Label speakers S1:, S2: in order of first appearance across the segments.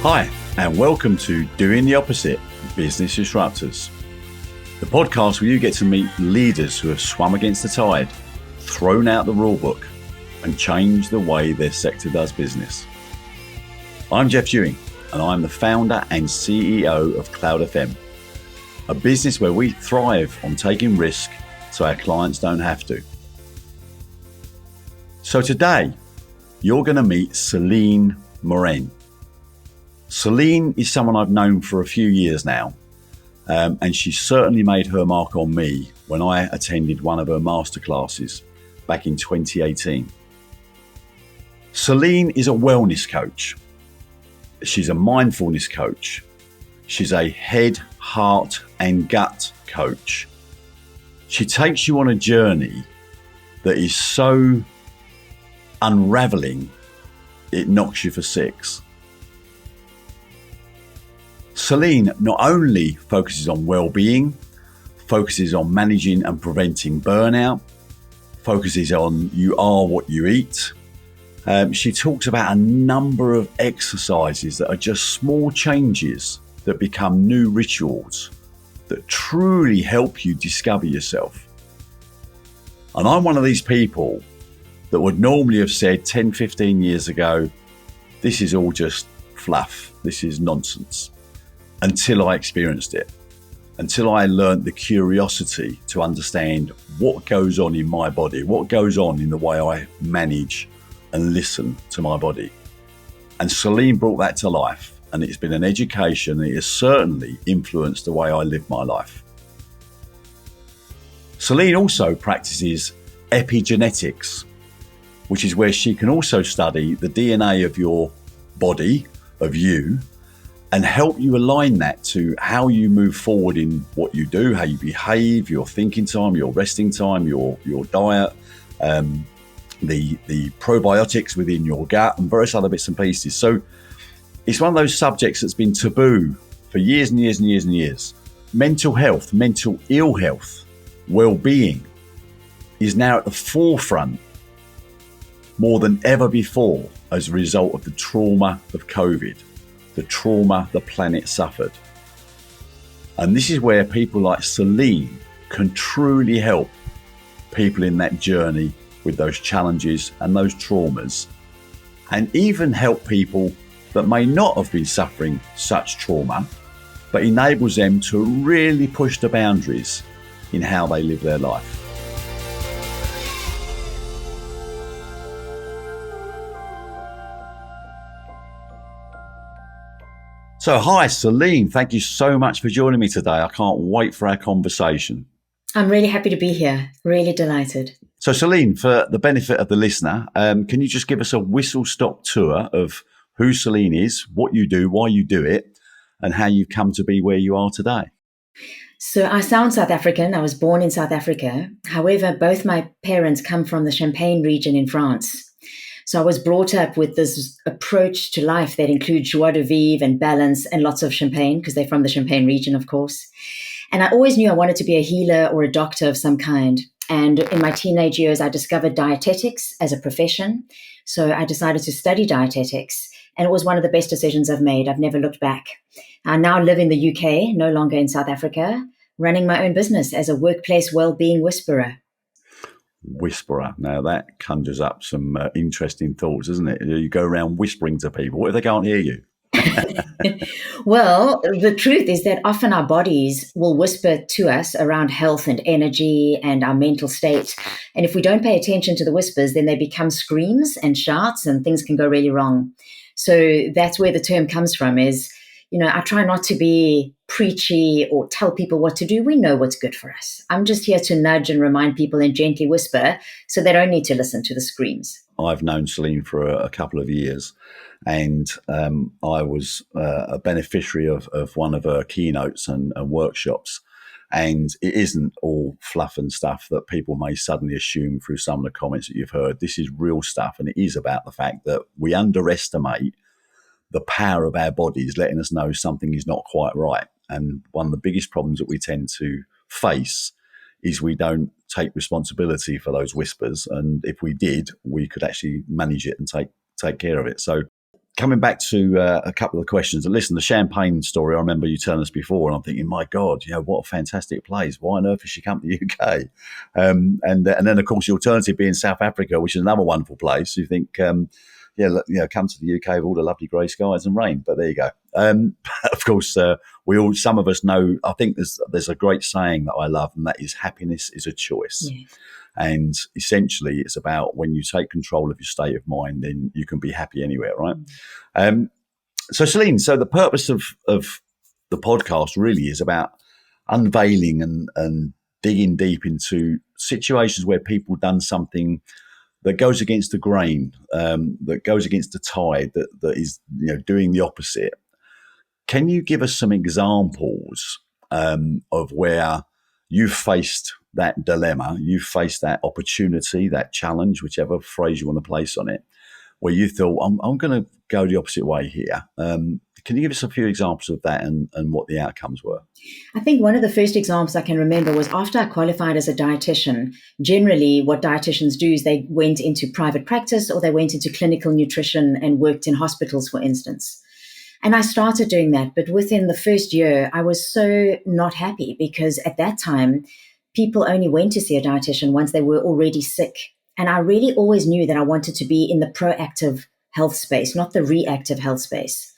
S1: Hi, and welcome to Doing the Opposite, Business Disruptors, the podcast where you get to meet leaders who have swum against the tide, thrown out the rule book, and changed the way their sector does business. I'm Jeff Ewing, and I'm the founder and CEO of Cloud FM, a business where we thrive on taking risk so our clients don't have to. So today, you're going to meet Celine Morin. Celine is someone I've known for a few years now, and she certainly made her mark on me when I attended one of her masterclasses back in 2018. Celine is a wellness coach. She's a mindfulness coach. She's a head, heart, and gut coach. She takes you on a journey that is so unraveling, it knocks you for six. Celine not only focuses on well-being, focuses on managing and preventing burnout, focuses on you are what you eat. She talks about a number of exercises that are just small changes that become new rituals that truly help you discover yourself. And I'm one of these people that would normally have said 10, 15 years ago, this is all just fluff, this is nonsense. Until I experienced it, until I learned the curiosity to understand what goes on in my body, what goes on in the way I manage and listen to my body. And Celine brought that to life, and it's been an education, and it has certainly influenced the way I live my life. Celine also practices epigenetics, which is where she can also study the DNA of your body, of you, and help you align that to how you move forward in what you do, how you behave, your thinking time, your resting time, your diet, the probiotics within your gut, and various other bits and pieces. So it's one of those subjects that's been taboo for years and years and years and years. Mental health, mental ill health, well-being is now at the forefront more than ever before as a result of the trauma of COVID. The trauma the planet suffered. And this is where people like Celine can truly help people in that journey with those challenges and those traumas, and even help people that may not have been suffering such trauma, but enables them to really push the boundaries in how they live their life. So hi, Celine, thank you so much for joining me today. I can't wait for our conversation.
S2: I'm really happy to be here. Really delighted.
S1: So Celine, for the benefit of the listener, can you just give us a whistle-stop tour of who Celine is, what you do, why you do it, and how you've come to be where you are today?
S2: So I sound South African. I was born in South Africa. However, both my parents come from the Champagne region in France. So I was brought up with this approach to life that includes joie de vivre and balance and lots of champagne, because they're from the Champagne region, of course. And I always knew I wanted to be a healer or a doctor of some kind. And in my teenage years, I discovered dietetics as a profession. So I decided to study dietetics. And it was one of the best decisions I've made. I've never looked back. I now live in the UK, no longer in South Africa, running my own business as a workplace well-being whisperer.
S1: Whisperer. Now that conjures up some interesting thoughts, doesn't it? You go around whispering to people. What if they can't hear you?
S2: Well, the truth is that often our bodies will whisper to us around health and energy and our mental state. And if we don't pay attention to the whispers, then they become screams and shouts, and things can go really wrong. So that's where the term comes from is, I try not to be preachy or tell people what to do. We know what's good for us. I'm just here to nudge and remind people and gently whisper so they don't need to listen to the screams.
S1: I've known Celine for a couple of years, and I was a beneficiary of one of her keynotes and workshops. And it isn't all fluff and stuff that people may suddenly assume through some of the comments that you've heard. This is real stuff, and it is about the fact that we underestimate the power of our bodies letting us know something is not quite right. And one of the biggest problems that we tend to face is we don't take responsibility for those whispers. And if we did, we could actually manage it and take care of it. So coming back to a couple of questions. And listen, the champagne story, I remember you telling us before, and I'm thinking, my God, what a fantastic place. Why on earth has she come to the UK? And then, of course, the alternative being South Africa, which is another wonderful place. You think, come to the UK with all the lovely grey skies and rain. But there you go. Of course, some of us know, I think there's a great saying that I love, and that is happiness is a choice.
S2: Yeah.
S1: And essentially, it's about when you take control of your state of mind, then you can be happy anywhere, right? So, Celine, the purpose of the podcast really is about unveiling and digging deep into situations where people done something that goes against the grain, that goes against the tide, that is doing the opposite. Can you give us some examples of where you've faced that dilemma, you've faced that opportunity, that challenge, whichever phrase you want to place on it, where you thought, I'm going to go the opposite way here? Can you give us a few examples of that and what the outcomes were?
S2: I think one of the first examples I can remember was after I qualified as a dietitian. Generally, what dietitians do is they went into private practice or they went into clinical nutrition and worked in hospitals, for instance. And I started doing that. But within the first year, I was so not happy because at that time, people only went to see a dietitian once they were already sick. And I really always knew that I wanted to be in the proactive health space, not the reactive health space.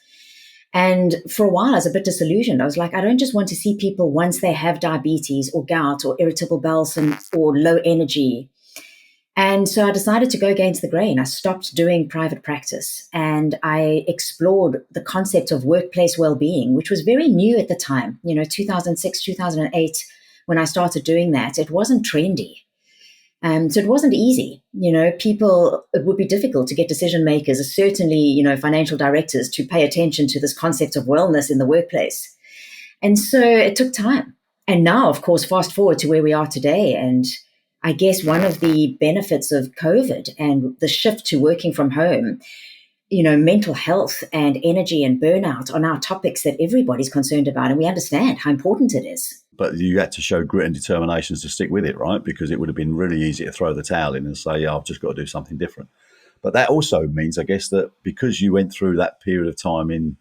S2: And for a while, I was a bit disillusioned. I was like, I don't just want to see people once they have diabetes or gout or irritable bowel syndrome or low energy. And so I decided to go against the grain. I stopped doing private practice and I explored the concept of workplace well-being, which was very new at the time, 2006, 2008. When I started doing that, it wasn't trendy. So it wasn't easy. It would be difficult to get decision makers, certainly, financial directors, to pay attention to this concept of wellness in the workplace. And so it took time. And now, of course, fast forward to where we are today. And I guess one of the benefits of COVID and the shift to working from home, mental health and energy and burnout are now topics that everybody's concerned about. And we understand how important it is.
S1: But you had to show grit and determination to stick with it, right? Because it would have been really easy to throw the towel in and say, I've just got to do something different. But that also means, I guess, that because you went through that period of time in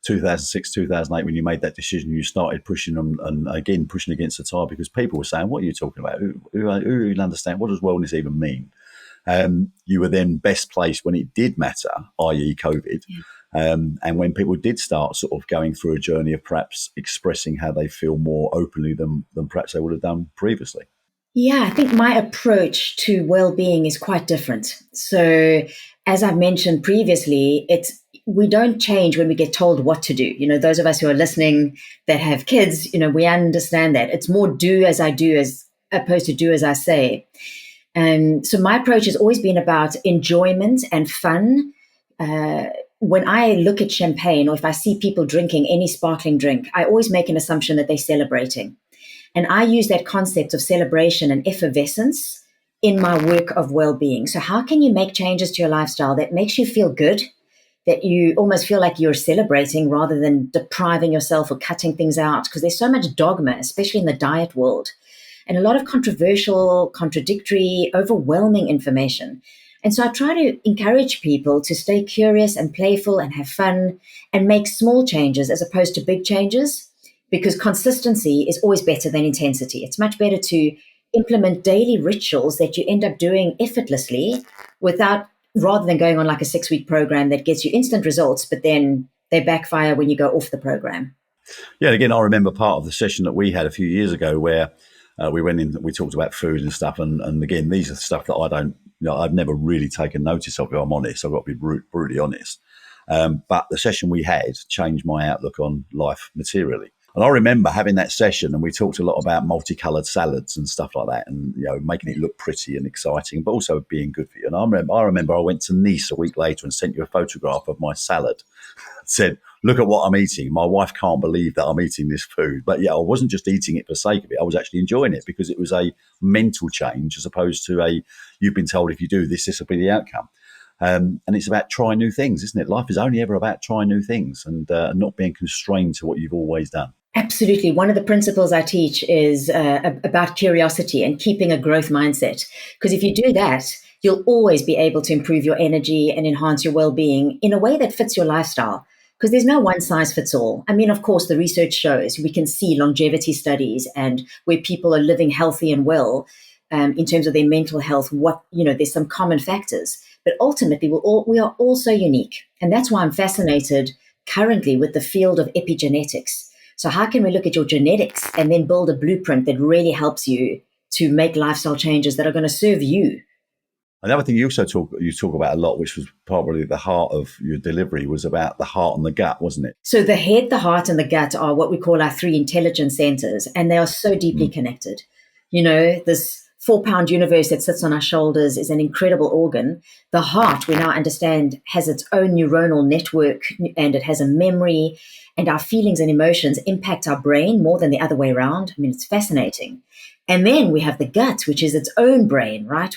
S1: 2006, 2008, when you made that decision, you started pushing them and again, pushing against the tide because people were saying, what are you talking about? Who will understand? What does wellness even mean? You were then best placed when it did matter, i.e. COVID. Yeah. And when people did start sort of going through a journey of perhaps expressing how they feel more openly than perhaps they would have done previously.
S2: Yeah, I think my approach to well-being is quite different. So as I've mentioned previously, we don't change when we get told what to do. Those of us who are listening that have kids, we understand that. It's more do as I do as opposed to do as I say. So my approach has always been about enjoyment and fun. When I look at champagne or if I see people drinking any sparkling drink, I always make an assumption that they're celebrating. And I use that concept of celebration and effervescence in my work of well-being. So how can you make changes to your lifestyle that makes you feel good, that you almost feel like you're celebrating rather than depriving yourself or cutting things out? Because there's so much dogma, especially in the diet world, and a lot of controversial, contradictory, overwhelming information. And so I try to encourage people to stay curious and playful and have fun and make small changes as opposed to big changes, because consistency is always better than intensity. It's much better to implement daily rituals that you end up doing effortlessly rather than going on like a 6-week program that gets you instant results, but then they backfire when you go off the program.
S1: Yeah, again, I remember part of the session that we had a few years ago where we went in, we talked about food and stuff. And again, these are stuff that I've never really taken notice of, if I'm honest. I've got to be brutally honest. But the session we had changed my outlook on life materially. And I remember having that session and we talked a lot about multicolored salads and stuff like that and, making it look pretty and exciting, but also being good for you. And I remember I went to Nice a week later and sent you a photograph of my salad. Said, look at what I'm eating. My wife can't believe that I'm eating this food. But yeah, I wasn't just eating it for the sake of it. I was actually enjoying it because it was a mental change as opposed to you've been told if you do this, this will be the outcome. And it's about trying new things, isn't it? Life is only ever about trying new things and not being constrained to what you've always done.
S2: Absolutely. One of the principles I teach is about curiosity and keeping a growth mindset. Because if you do that, you'll always be able to improve your energy and enhance your well-being in a way that fits your lifestyle. Because there's no one size fits all. I mean, of course, the research shows we can see longevity studies and where people are living healthy and well in terms of their mental health. There's some common factors, but ultimately we are all so unique, and that's why I'm fascinated currently with the field of epigenetics. So how can we look at your genetics and then build a blueprint that really helps you to make lifestyle changes that are going to serve you?
S1: Another thing you talk about a lot, which was probably the heart of your delivery, was about the heart and the gut, wasn't it?
S2: So the head, the heart, and the gut are what we call our three intelligence centers, and they are so deeply connected. This 4-pound universe that sits on our shoulders is an incredible organ. The heart, we now understand, has its own neuronal network, and it has a memory, and our feelings and emotions impact our brain more than the other way around. I mean, it's fascinating. And then we have the gut, which is its own brain, right?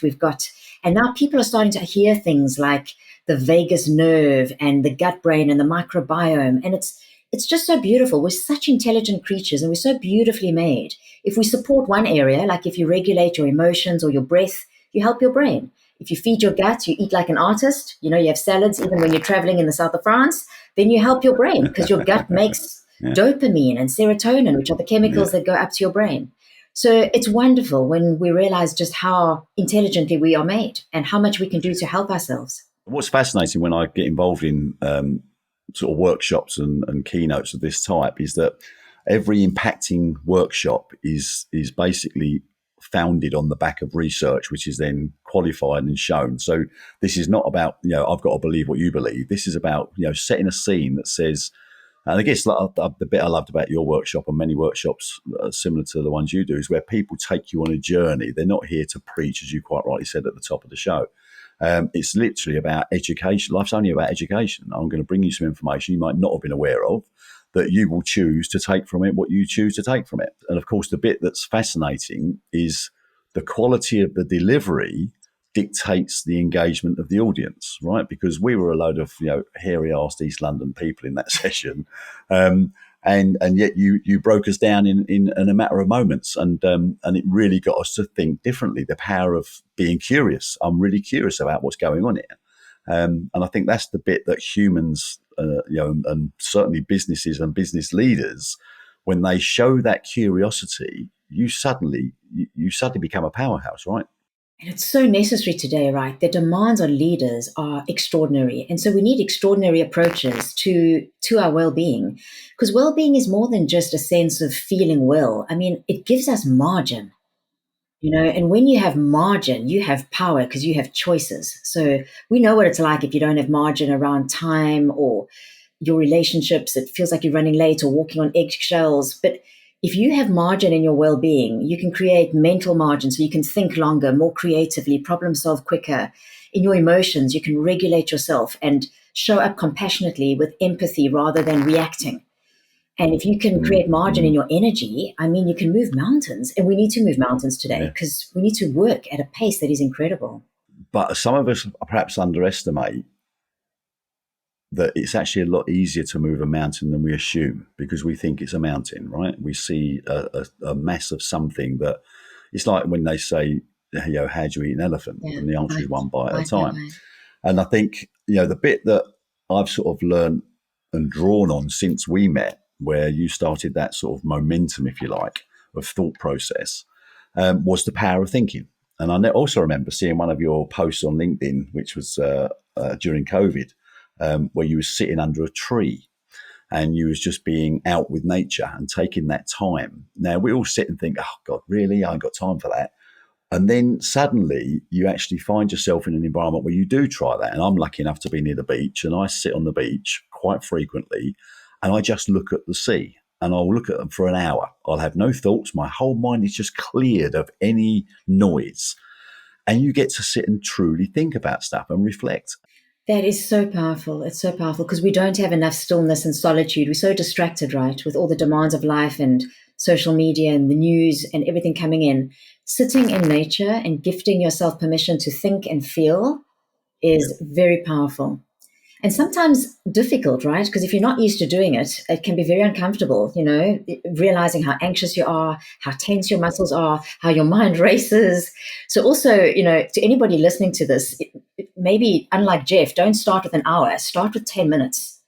S2: And now people are starting to hear things like the vagus nerve and the gut brain and the microbiome. And it's just so beautiful. We're such intelligent creatures and we're so beautifully made. If we support one area, like if you regulate your emotions or your breath, you help your brain. If you feed your gut, you eat like an artist, you have salads even when you're traveling in the south of France, then you help your brain because your gut makes dopamine and serotonin, which are the chemicals that go up to your brain. So it's wonderful when we realize just how intelligently we are made and how much we can do to help ourselves.
S1: What's fascinating when I get involved in sort of workshops and keynotes of this type is that every impacting workshop is basically founded on the back of research, which is then qualified and shown. So this is not about, I've got to believe what you believe. This is about, setting a scene that says, and I guess the bit I loved about your workshop and many workshops similar to the ones you do is where people take you on a journey. They're not here to preach, as you quite rightly said at the top of the show. It's literally about education. Life's only about education. I'm going to bring you some information you might not have been aware of that you will choose to take from it what you choose to take from it. And of course, the bit that's fascinating is the quality of the delivery dictates the engagement of the audience, right? Because we were a load of hairy-assed East London people in that session, and yet you broke us down in a matter of moments, and it really got us to think differently. The power of being curious. I'm really curious about what's going on here, and I think that's the bit that humans, and certainly businesses and business leaders, when they show that curiosity, you suddenly become a powerhouse, right?
S2: And it's so necessary today, right? The demands on leaders are extraordinary. And so we need extraordinary approaches to our well-being, because well-being is more than just a sense of feeling well. I mean, it gives us margin, and when you have margin, you have power because you have choices. So we know what it's like if you don't have margin around time or your relationships. It feels like you're running late or walking on eggshells. But if you have margin in your well-being, you can create mental margin so you can think longer, more creatively, problem solve quicker. In your emotions, you can regulate yourself and show up compassionately with empathy rather than reacting. And if you can create margin in your energy, I mean, you can move mountains. And we need to move mountains today because we need to work at a pace that is incredible.
S1: But some of us perhaps underestimate that it's actually a lot easier to move a mountain than we assume because we think it's a mountain, right? We see a mass of something that it's like when they say, how do you eat an elephant? And the answer is one bite at a time. Right. And I think, the bit that I've sort of learned and drawn on since we met, where you started that sort of momentum, if you like, of thought process, was the power of thinking. And I also remember seeing one of your posts on LinkedIn, which was during COVID, where you were sitting under a tree and you was just being out with nature and taking that time. Now, we all sit and think, oh, God, really? I ain't got time for that. And then suddenly you actually find yourself in an environment where you do try that. And I'm lucky enough to be near the beach, and I sit on the beach quite frequently and I just look at the sea. And I'll look at them for an hour. I'll have no thoughts. My whole mind is just cleared of any noise. And you get to sit and truly think about stuff and reflect.
S2: That is so powerful. It's so powerful because we don't have enough stillness and solitude. We're so distracted, right, with all the demands of life and social media and the news and everything coming in. Sitting in nature and gifting yourself permission to think and feel is very powerful. And sometimes difficult, right? Because if you're not used to doing it, it can be very uncomfortable, realizing how anxious you are, how tense your muscles are, how your mind races. So, also, to anybody listening to this, maybe unlike Jeff, don't start with an hour, start with 10 minutes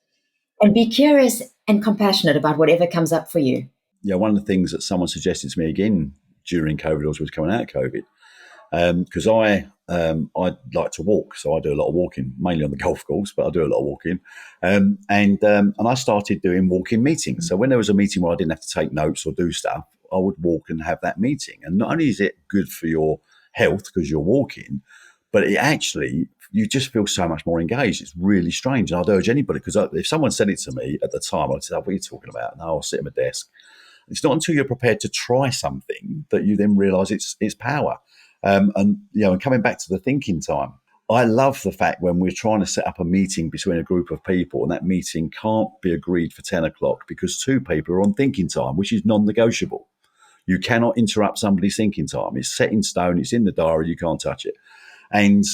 S2: and be curious and compassionate about whatever comes up for you.
S1: Yeah, one of the things that someone suggested to me again during COVID, also was coming out of COVID, because I like to walk, so I do a lot of walking, mainly on the golf course, but I do a lot of walking, and I started doing walking meetings. So when there was a meeting where I didn't have to take notes or do stuff, I would walk and have that meeting. And not only is it good for your health because you're walking, but it actually, you just feel so much more engaged. It's really strange, and I'd urge anybody, because if someone said it to me at the time, I'd say, "What are you talking about?" And I'll sit at my desk. It's not until you're prepared to try something that you then realise its power. And coming back to the thinking time, I love the fact when we're trying to set up a meeting between a group of people, and that meeting can't be agreed for 10 o'clock because two people are on thinking time, which is non-negotiable. You cannot interrupt somebody's thinking time. It's set in stone. It's in the diary. You can't touch it. And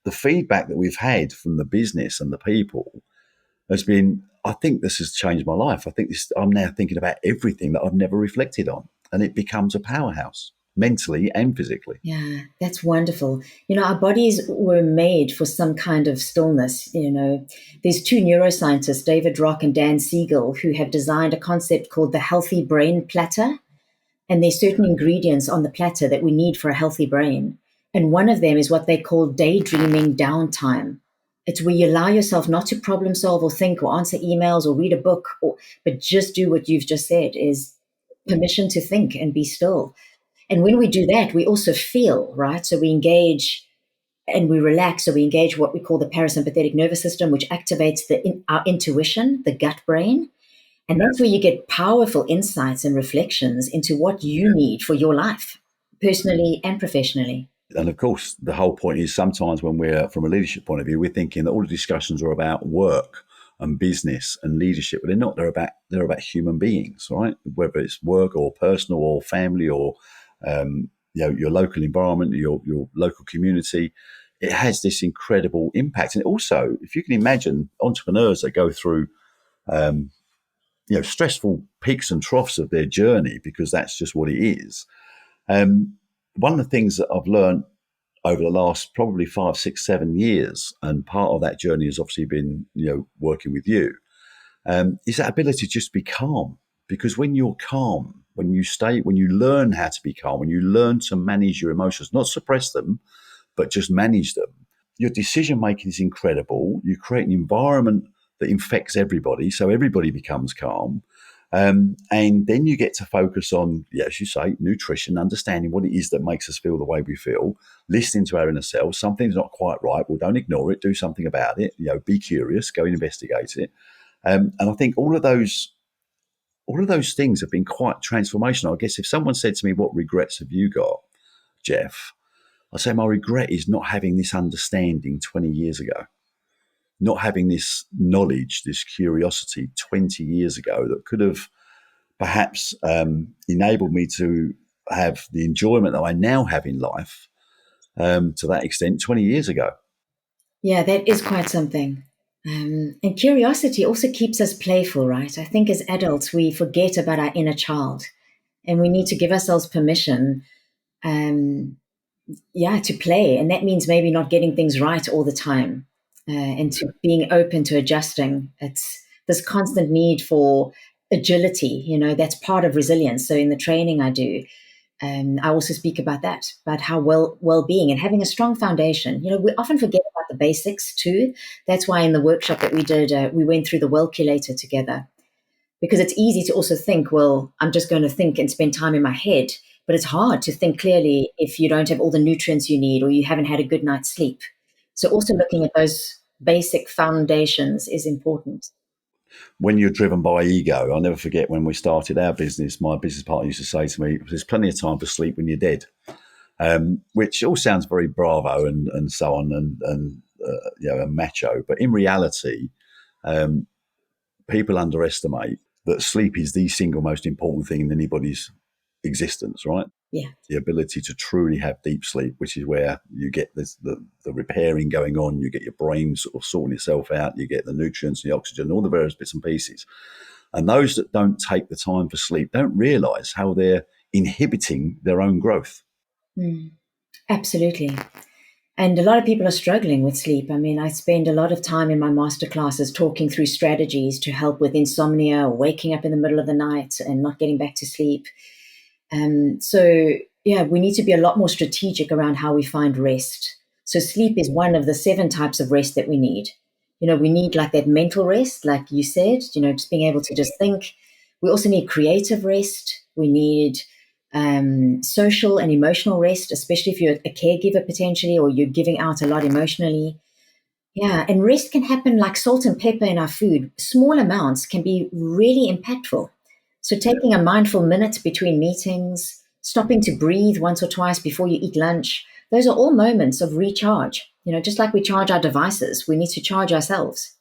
S1: the feedback that we've had from the business and the people has been, I think this has changed my life. I think I'm now thinking about everything that I've never reflected on, and it becomes a powerhouse mentally and physically.
S2: Yeah, that's wonderful. Our bodies were made for some kind of stillness. There's two neuroscientists, David Rock and Dan Siegel, who have designed a concept called the healthy brain platter. And there's certain ingredients on the platter that we need for a healthy brain. And one of them is what they call daydreaming downtime. It's where you allow yourself not to problem solve or think or answer emails or read a book, but just do what you've just said, is permission to think and be still. And when we do that, we also feel, right? So we engage and we relax. So we engage what we call the parasympathetic nervous system, which activates our intuition, the gut brain. And that's where you get powerful insights and reflections into what you need for your life, personally and professionally.
S1: And of course, the whole point is sometimes when we're from a leadership point of view, we're thinking that all the discussions are about work and business and leadership, but they're not. They're about human beings, right? Whether it's work or personal or family or your local environment, your local community, it has this incredible impact. And also, if you can imagine entrepreneurs that go through stressful peaks and troughs of their journey, because that's just what it is. One of the things that I've learned over the last probably 5, 6, 7 years, and part of that journey has obviously been, working with you, is that ability to just be calm. Because when you're calm, when you learn how to be calm, when you learn to manage your emotions, not suppress them, but just manage them, your decision making is incredible. You create an environment that infects everybody, so everybody becomes calm. And then you get to focus on, as you say, nutrition, understanding what it is that makes us feel the way we feel, listening to our inner self. Something's not quite right. Well, don't ignore it. Do something about it. Be curious. Go and investigate it. And I think all of those things have been quite transformational. I guess if someone said to me, "What regrets have you got, Jeff?" I'd say my regret is not having this understanding 20 years ago. Not having this knowledge, this curiosity 20 years ago that could have perhaps enabled me to have the enjoyment that I now have in life to that extent 20 years ago.
S2: Yeah, that is quite something. And curiosity also keeps us playful, right? I think as adults, we forget about our inner child and we need to give ourselves permission, to play. And that means maybe not getting things right all the time. And to being open to adjusting. It's this constant need for agility, that's part of resilience. So in the training I do, I also speak about that, about how well-being and having a strong foundation. We often forget about the basics too. That's why in the workshop that we did, we went through the Wellculator together, because it's easy to also think, well, I'm just going to think and spend time in my head. But it's hard to think clearly if you don't have all the nutrients you need or you haven't had a good night's sleep. So also looking at those basic foundations is important.
S1: When you're driven by ego, I'll never forget when we started our business, my business partner used to say to me, "There's plenty of time to sleep when you're dead," which all sounds very bravo and so on and macho. But in reality, people underestimate that sleep is the single most important thing in anybody's existence, right?
S2: Yeah.
S1: The ability to truly have deep sleep, which is where you get this, the repairing going on, you get your brain sort of sorting itself out, you get the nutrients and the oxygen, all the various bits and pieces. And those that don't take the time for sleep don't realize how they're inhibiting their own growth.
S2: Mm, absolutely. And a lot of people are struggling with sleep. I mean, I spend a lot of time in my master classes talking through strategies to help with insomnia or waking up in the middle of the night and not getting back to sleep. So, yeah, we need to be a lot more strategic around how we find rest. So, sleep is one of the 7 types of rest that we need. We need like that mental rest, like you said, just being able to just think. We also need creative rest. We need social and emotional rest, especially if you're a caregiver potentially or you're giving out a lot emotionally. Yeah, and rest can happen like salt and pepper in our food. Small amounts can be really impactful. So taking a mindful minute between meetings, stopping to breathe once or twice before you eat lunch, those are all moments of recharge. Just like we charge our devices, we need to charge ourselves.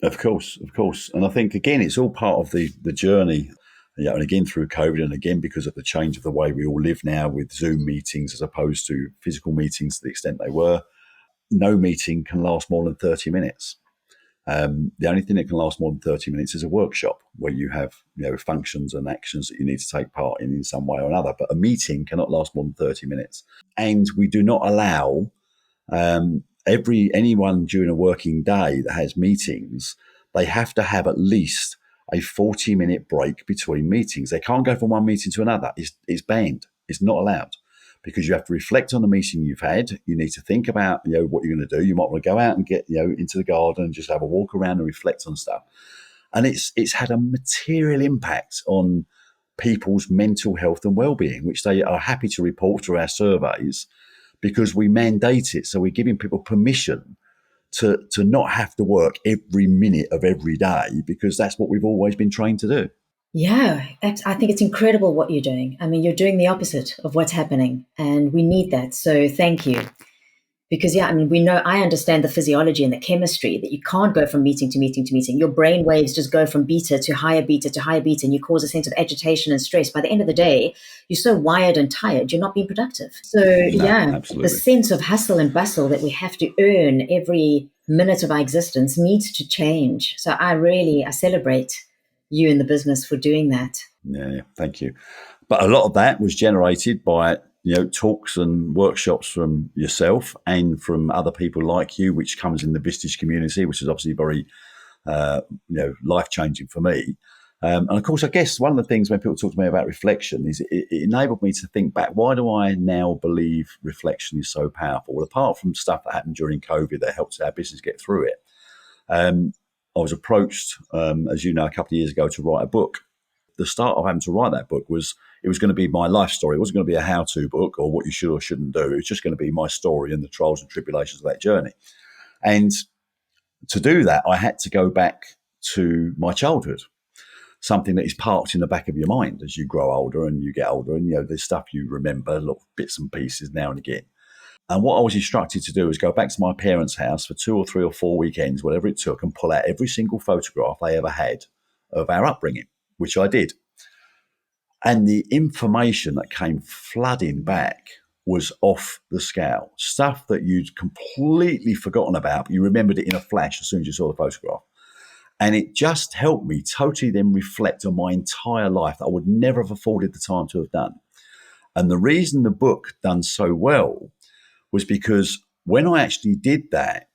S1: Of course, of course. And I think, again, it's all part of the journey. And again, through COVID, and again, because of the change of the way we all live now with Zoom meetings as opposed to physical meetings to the extent they were, no meeting can last more than 30 minutes. The only thing that can last more than 30 minutes is a workshop where you have functions and actions that you need to take part in some way or another. But a meeting cannot last more than 30 minutes. And we do not allow anyone during a working day that has meetings, they have to have at least a 40-minute break between meetings. They can't go from one meeting to another. It's banned. It's not allowed, because you have to reflect on the meeting you've had. You need to think about what you're going to do. You might want to go out and get into the garden and just have a walk around and reflect on stuff. And it's had a material impact on people's mental health and well-being, which they are happy to report through our surveys, because we mandate it. So we're giving people permission to not have to work every minute of every day, because that's what we've always been trained to do.
S2: Yeah, I think it's incredible what you're doing. I mean, you're doing the opposite of what's happening, and we need that. So thank you. Because, yeah, I mean, I understand the physiology and the chemistry that you can't go from meeting to meeting to meeting. Your brain waves just go from beta to higher beta to higher beta, and you cause a sense of agitation and stress. By the end of the day, you're so wired and tired, you're not being productive. So,
S1: No,
S2: yeah,
S1: absolutely.
S2: the sense of hustle and bustle that we have to earn every minute of our existence needs to change. So I celebrate you in the business for doing that.
S1: Yeah, thank you. But a lot of that was generated by talks and workshops from yourself and from other people like you, which comes in the Vistage community, which is obviously very life changing for me. And of course, I guess one of the things when people talk to me about reflection is it enabled me to think back. Why do I now believe reflection is so powerful? Well, apart from stuff that happened during COVID that helped our business get through it, I was approached, as you know, a couple of years ago to write a book. The start of having to write that book was, it was going to be my life story. It wasn't going to be a how-to book or what you should or shouldn't do. It was just going to be my story and the trials and tribulations of that journey. And to do that, I had to go back to my childhood, something that is parked in the back of your mind as you grow older and you get older. And, there's stuff you remember, little bits and pieces now and again. And what I was instructed to do was go back to my parents' house for 2 or 3 or 4 weekends, whatever it took, and pull out every single photograph they ever had of our upbringing, which I did. And the information that came flooding back was off the scale. Stuff that you'd completely forgotten about, but you remembered it in a flash as soon as you saw the photograph. And it just helped me totally then reflect on my entire life that I would never have afforded the time to have done. And the reason the book done so well was because when I actually did that,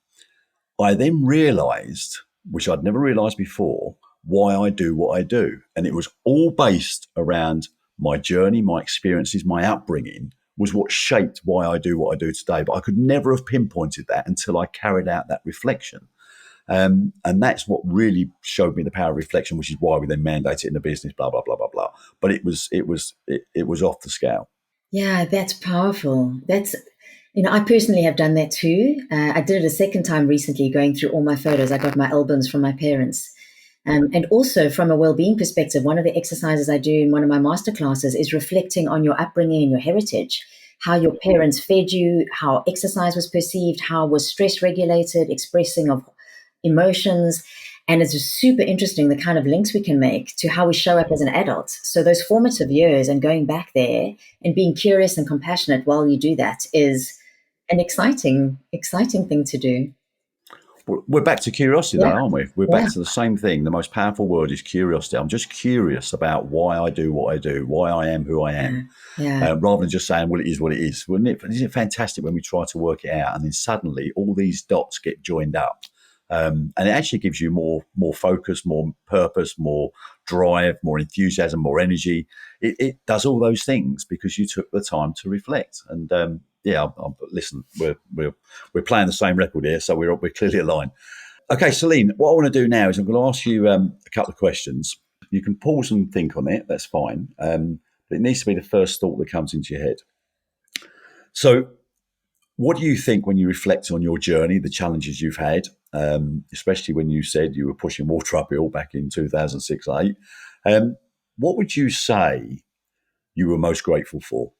S1: I then realized, which I'd never realized before, why I do what I do. And it was all based around my journey, my experiences, my upbringing was what shaped why I do what I do today. But I could never have pinpointed that until I carried out that reflection. And that's what really showed me the power of reflection, which is why we then mandate it in the business, blah, blah, blah, blah, blah. But it was off the scale.
S2: Yeah, that's powerful. I personally have done that too. I did it a second time recently, going through all my photos. I got my albums from my parents. And also from a well-being perspective, one of the exercises I do in one of my masterclasses is reflecting on your upbringing and your heritage, how your parents fed you, how exercise was perceived, how was stress regulated, expressing of emotions. And it's just super interesting the kind of links we can make to how we show up as an adult. So those formative years and going back there and being curious and compassionate while you do that is an exciting thing to do.
S1: We're back to curiosity, though, aren't we? We're back to the same thing. The most powerful word is curiosity. I'm just curious about why I do what I do, why I am who I am, rather than just saying, well, it is what it is. Isn't it fantastic when we try to work it out and then suddenly all these dots get joined up? And it actually gives you more focus, more purpose, more drive, more enthusiasm, more energy. It does all those things because you took the time to reflect. And listen, we're playing the same record here, so we're clearly aligned. Okay, Celine, what I want to do now is I'm going to ask you a couple of questions. You can pause and think on it. That's fine. But it needs to be the first thought that comes into your head. So, what do you think when you reflect on your journey, the challenges you've had, especially when you said you were pushing water uphill back in 2006-8? What would you say you were most grateful for?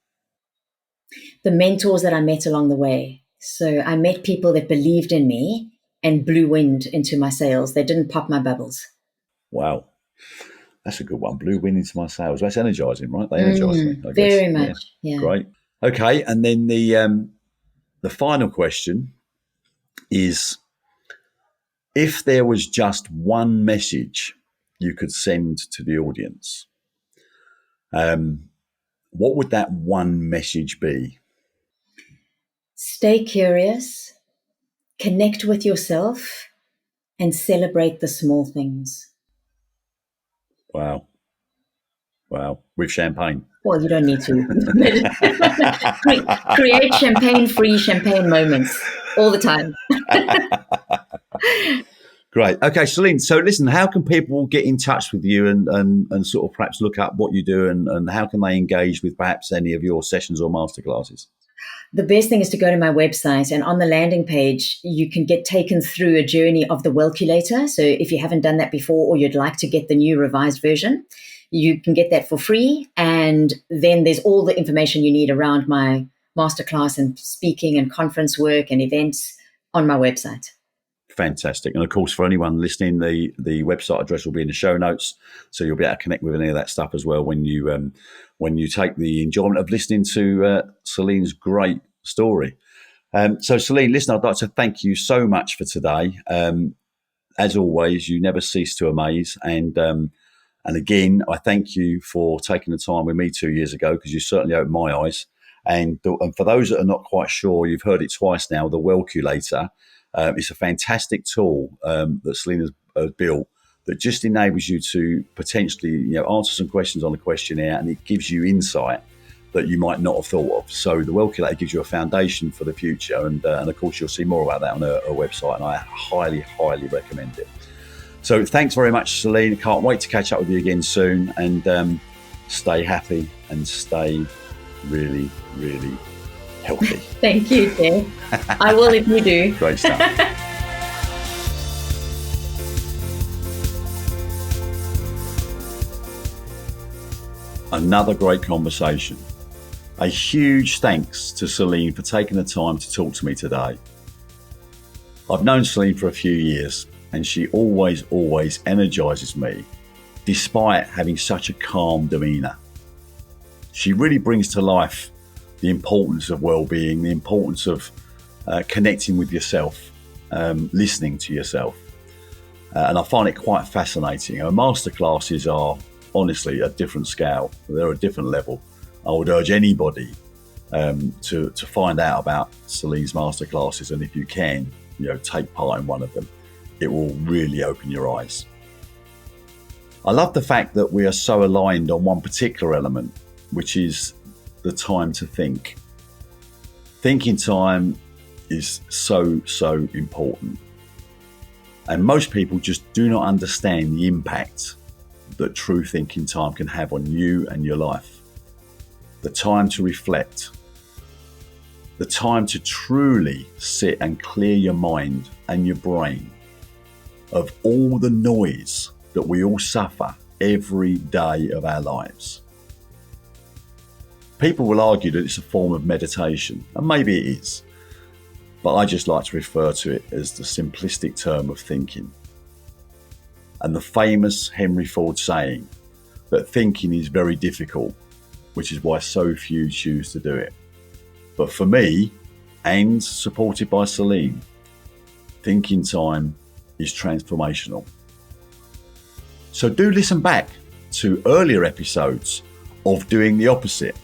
S2: The mentors that I met along the way. So I met people that believed in me and blew wind into my sails. They didn't pop my bubbles.
S1: Wow. That's a good one. Blew wind into my sails. That's energizing, right? They energize me, I guess.
S2: Very much. Yeah.
S1: Great. Okay. And then the final question is, if there was just one message you could send to the audience, what would that one message be?
S2: Stay curious, connect with yourself, and celebrate the small things.
S1: Wow. With champagne.
S2: Well, you don't need to. Create champagne-free champagne moments all the time.
S1: Great. Okay, Celine. So listen, how can people get in touch with you and sort of perhaps look up what you do and how can they engage with perhaps any of your sessions or masterclasses?
S2: The best thing is to go to my website, and on the landing page, you can get taken through a journey of the Wellculator. So if you haven't done that before or you'd like to get the new revised version, you can get that for free. And then there's all the information you need around my masterclass and speaking and conference work and events on my website.
S1: Fantastic. And of course, for anyone listening, the website address will be in the show notes. So you'll be able to connect with any of that stuff as well when you take the enjoyment of listening to Celine's great story. So Celine, listen, I'd like to thank you so much for today. As always, you never cease to amaze. And again, I thank you for taking the time with me 2 years ago, because you certainly opened my eyes. And for those that are not quite sure, you've heard it twice now, the Wellculator. It's a fantastic tool that Celine has built that just enables you to potentially answer some questions on the questionnaire, and it gives you insight that you might not have thought of. So the Wellculator gives you a foundation for the future, and of course you'll see more about that on her website, and I highly, highly recommend it. So thanks very much, Celine. Can't wait to catch up with you again soon, and stay happy and stay really, really healthy.
S2: Thank you, Tim. I will if you do.
S1: Great stuff. Another great conversation. A huge thanks to Celine for taking the time to talk to me today. I've known Celine for a few years, and she always energizes me, despite having such a calm demeanor. She really brings to life the importance of well-being, the importance of connecting with yourself, listening to yourself. And I find it quite fascinating. Our masterclasses are honestly a different scale. They're a different level. I would urge anybody to find out about Celine's masterclasses, and if you can, take part in one of them. It will really open your eyes. I love the fact that we are so aligned on one particular element, which is the time to think. Thinking time is so important. And most people just do not understand the impact that true thinking time can have on you and your life. The time to reflect. The time to truly sit and clear your mind and your brain of all the noise that we all suffer every day of our lives. People will argue that it's a form of meditation, and maybe it is, but I just like to refer to it as the simplistic term of thinking. and the famous Henry Ford saying that thinking is very difficult, which is why so few choose to do it. But for me, and supported by Celine, thinking time is transformational. So do listen back to earlier episodes of Doing the Opposite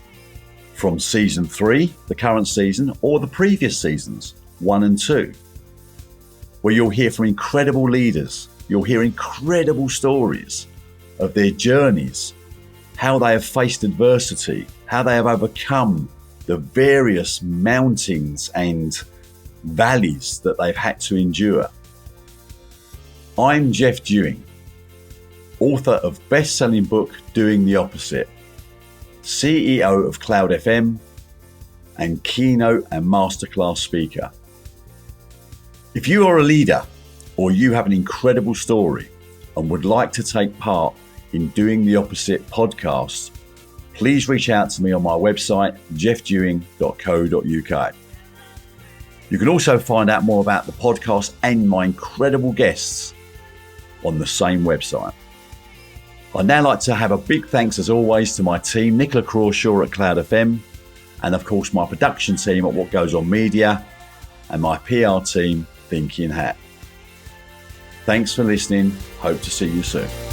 S1: from season 3, the current season, or the previous seasons 1 and 2, where you'll hear from incredible leaders. You'll hear incredible stories of their journeys, how they have faced adversity, how they have overcome the various mountains and valleys that they've had to endure. I'm Jeff Dewing, author of best-selling book Doing the Opposite, CEO of Cloud FM, and keynote and masterclass speaker. If you are a leader or you have an incredible story and would like to take part in Doing the Opposite podcast, please reach out to me on my website, jeffdewing.co.uk. You can also find out more about the podcast and my incredible guests on the same website. I'd now like to have a big thanks, as always, to my team, Nicola Crawshaw at Cloud FM, and of course my production team at What Goes On Media, and my PR team, Thinking Hat. Thanks for listening. Hope to see you soon.